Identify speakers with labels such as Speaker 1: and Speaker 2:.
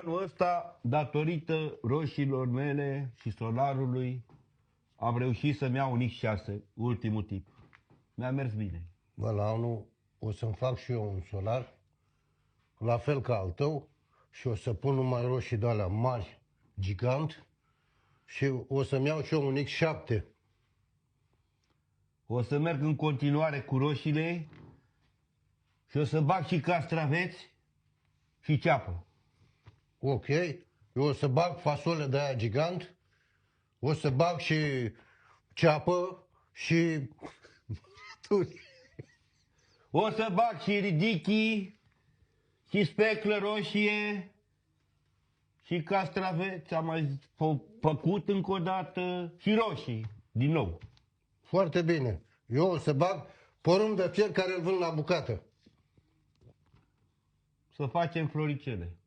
Speaker 1: Anul ăsta, datorită roșiilor mele și solarului, am reușit să-mi iau un X6, ultimul tip. Mi-a mers bine.
Speaker 2: Bă, la anul o să-mi fac și eu un solar, la fel ca al tău, și o să pun numai roșii de alea mari, gigant, și o să-mi iau și eu un X7.
Speaker 1: O să merg în continuare cu roșiile și o să bag și castraveți și ceapă.
Speaker 2: Ok, eu o să bag fasole de aia gigant, o să bag și ceapă și...
Speaker 1: O să bag și ridichii și speclă roșie și castraveți, am mai făcut încă o dată, și roșii, din nou.
Speaker 2: Foarte bine. Eu o să bag porumb de fier care îl vând la bucată.
Speaker 1: Să facem floricele.